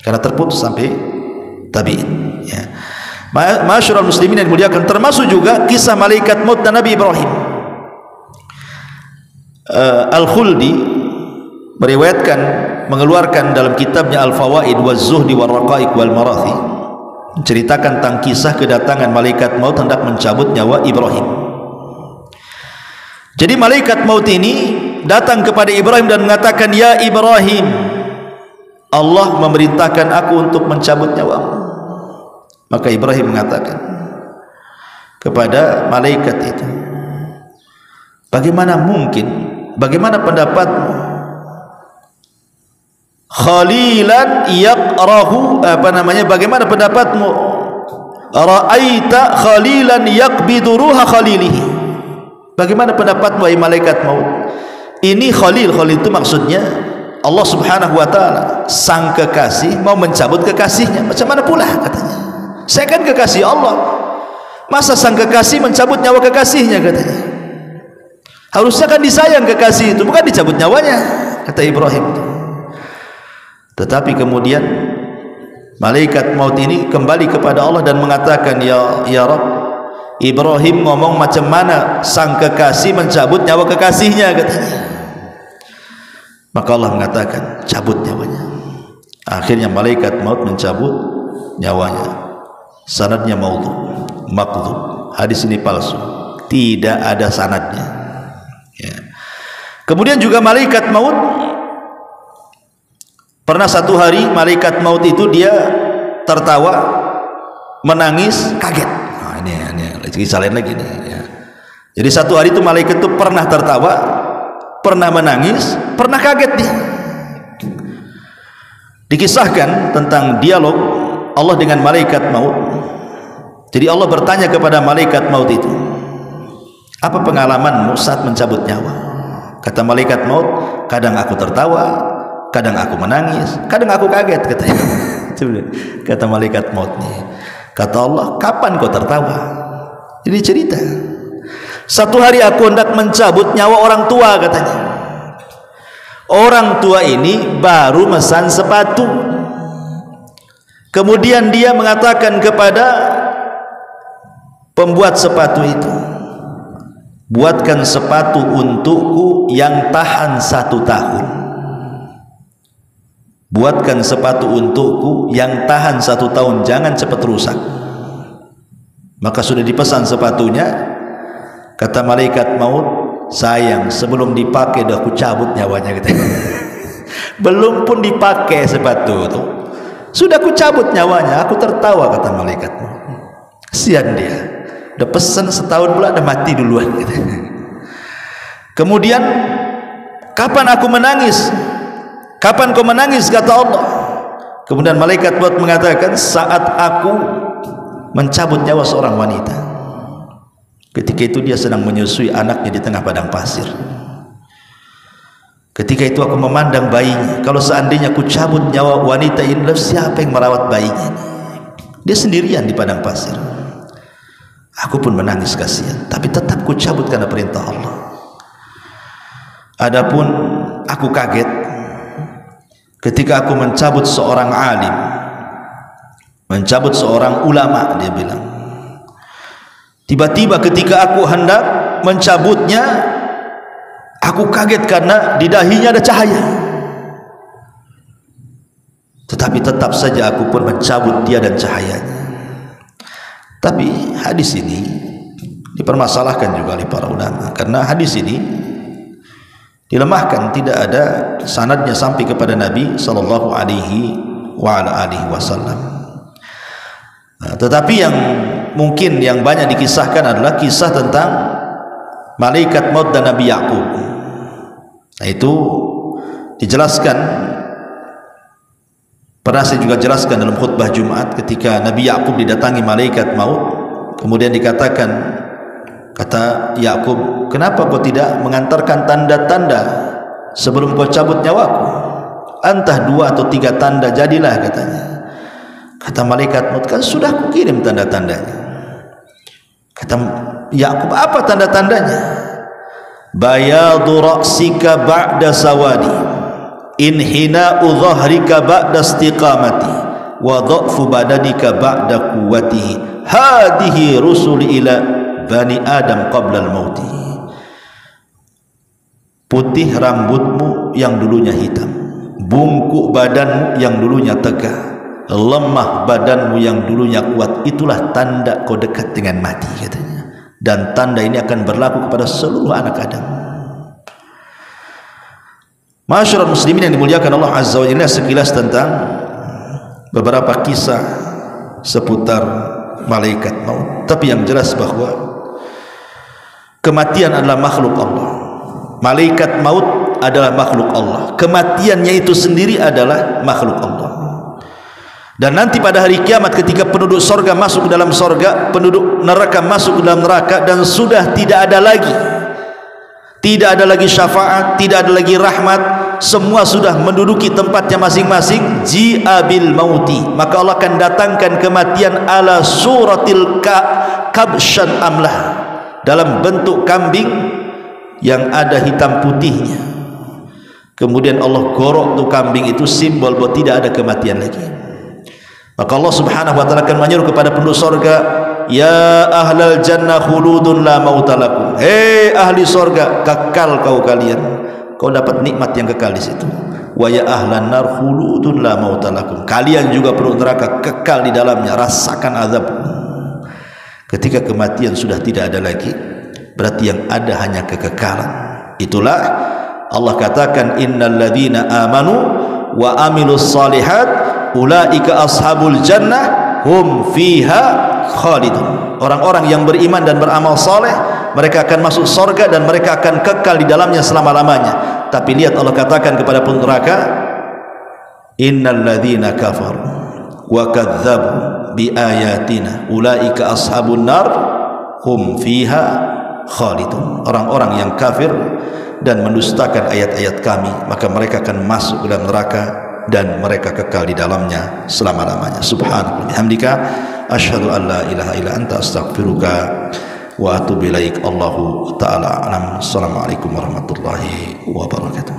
karena terputus sampai tabi'in ya. Masyarul muslimin yang dimuliakan, termasuk juga kisah malaikat maut dan Nabi Ibrahim. Al-Khuldi meriwayatkan, mengeluarkan dalam kitabnya Al-Fawaid waz-Zuhdi wal-Raqaiq wal-Marathi, menceritakan tentang kisah kedatangan malaikat maut hendak mencabut nyawa Ibrahim. Jadi malaikat maut ini datang kepada Ibrahim dan mengatakan, ya Ibrahim, Allah memerintahkan aku untuk mencabut nyawamu. Maka Ibrahim mengatakan kepada malaikat itu, bagaimana mungkin, bagaimana pendapatmu, khalilan yaqrahu, bagaimana pendapatmu, ra'aita khalilan yaqbidu ruha khalilihi, bagaimana pendapatmu wahai malaikat maut? Ini khalil itu maksudnya Allah subhanahu wa ta'ala, sang kekasih mau mencabut kekasihnya. Macam mana pula katanya, saya kan kekasih Allah, masa sang kekasih mencabut nyawa kekasihnya katanya. Harusnya kan disayang kekasih itu, bukan dicabut nyawanya, kata Ibrahim. Tetapi kemudian malaikat maut ini kembali kepada Allah dan mengatakan, ya Rabb, Ibrahim ngomong macam mana sang kekasih mencabut nyawa kekasihnya katanya. Maka Allah mengatakan, cabut nyawanya. Akhirnya malaikat maut mencabut nyawanya. Sanadnya maudhu, maqdhub. Hadis ini palsu, tidak ada sanadnya ya. Kemudian juga malaikat maut, pernah satu hari malaikat maut itu dia tertawa, menangis, kaget. Ini kisah lain lagi nih ya. Jadi satu hari itu malaikat itu pernah tertawa, pernah menangis, pernah kaget dia. Dikisahkan tentang dialog Allah dengan malaikat maut. Jadi Allah bertanya kepada malaikat maut itu, apa pengalamanmu saat mencabut nyawa? Kata malaikat maut, kadang aku tertawa, kadang aku menangis, kadang aku kaget katanya. Kata malaikat maut nih. Kata Allah, kapan kau tertawa? Ini cerita, satu hari aku hendak mencabut nyawa orang tua katanya. Orang tua ini baru mesan sepatu. Kemudian dia mengatakan kepada pembuat sepatu itu, buatkan sepatu untukku yang tahan 1 tahun. Buatkan sepatu untukku yang tahan 1 tahun, jangan cepat rusak. Maka sudah dipesan sepatunya. Kata malaikat maut, sayang, sebelum dipakai dah aku cabut nyawanya gitu. Belum pun dipakai sepatu itu, sudah aku cabut nyawanya. Aku tertawa, kata malaikat maut. Kasihan dia, udah pesan setahun pula, udah mati duluan gitu. Kemudian, kapan aku menangis? Kapan kau menangis? Kata Allah. Kemudian malaikat maut mengatakan, saat aku mencabut nyawa seorang wanita. Ketika itu dia sedang menyusui anaknya di tengah padang pasir. Ketika itu aku memandang bayinya. Kalau seandainya aku cabut nyawa wanita ini, siapa yang merawat bayinya? Dia sendirian di padang pasir. Aku pun menangis kasihan, tapi tetap ku cabut karena perintah Allah. Adapun aku kaget ketika aku mencabut seorang alim, mencabut seorang ulama. Dia bilang, tiba-tiba ketika aku hendak mencabutnya, aku kaget karena di dahinya ada cahaya. Tetapi tetap saja aku pun mencabut dia dan cahayanya. Tapi hadis ini dipermasalahkan juga oleh para ulama, karena hadis ini dilemahkan, tidak ada sanadnya sampai kepada Nabi sallallahu alaihi wasallam. Tetapi yang mungkin yang banyak dikisahkan adalah kisah tentang malaikat maut dan Nabi Yakub. Nah, itu dijelaskan, pernah saya juga jelaskan dalam khutbah Jumat, ketika Nabi Yakub didatangi malaikat maut, kemudian dikatakan, kata Yakub, kenapa kau tidak mengantarkan tanda-tanda sebelum kau cabut nyawaku? Entah 2 atau 3 tanda jadilah, katanya. Kata malaikat maut, kan sudah kukirim tanda-tandanya. Kata Yakub, apa tanda-tandanya? Bayadu ra'sika ba'da sawadi, inhina'u dhahrika ba'da istiqamati, wa dha'fu badanika ba'da quwwatihi, hadihi rusuli ila Bani Adam qabla al-mauti. Putih rambutmu yang dulunya hitam, bungkuk badanmu yang dulunya tegak, lemah badanmu yang dulunya kuat, itulah tanda kau dekat dengan mati, katanya. Dan tanda ini akan berlaku kepada seluruh anak Adam. Masyarakat muslimin yang dimuliakan Allah Azza wa Jalla, sekilas tentang beberapa kisah seputar malaikat maut. Tapi yang jelas bahwa kematian adalah makhluk Allah. Malaikat maut adalah makhluk Allah. Kematiannya itu sendiri adalah makhluk Allah. Dan nanti pada hari kiamat, ketika penduduk sorga masuk ke dalam sorga, penduduk neraka masuk ke dalam neraka, dan sudah tidak ada lagi syafaat, tidak ada lagi rahmat, semua sudah menduduki tempatnya masing-masing. Ji'abil mauti, maka Allah akan datangkan kematian ala suratil kabshan amlah, dalam bentuk kambing yang ada hitam putihnya. Kemudian Allah gorok tuh kambing itu, simbol bahwa tidak ada kematian lagi. Maka Allah subhanahu wa ta'ala akan menyuruh kepada penduduk sorga, ya ahlal jannah khuludun la mautalakum, hei ahli sorga, kekal kalian, kau dapat nikmat yang kekal di situ. Wa ya ahlan nar khuludun la mautalakum, kalian juga penduduk neraka kekal di dalamnya, rasakan azab. Ketika kematian sudah tidak ada lagi, berarti yang ada hanya kekekalan. Itulah Allah katakan, innal ladzina amanu wa amilus salihat ulaika ashabul jannah hum fiha khalidun. Orang-orang yang beriman dan beramal saleh, mereka akan masuk surga dan mereka akan kekal di dalamnya selama-lamanya. Tapi lihat Allah katakan kepada penduduk neraka, innal ladzina kafaru wa kadzdzabu bi ayatina ulaika ashabun nar hum fiha khalidun. Orang-orang yang kafir dan mendustakan ayat-ayat kami, maka mereka akan masuk ke dalam neraka dan mereka kekal di dalamnya selama-lamanya. Subhanallah bihamdika asyhadu an la ilaha illa anta astaghfiruka wa atubu ilaik. Allahu ta'ala alam. Assalamualaikum warahmatullahi wabarakatuh.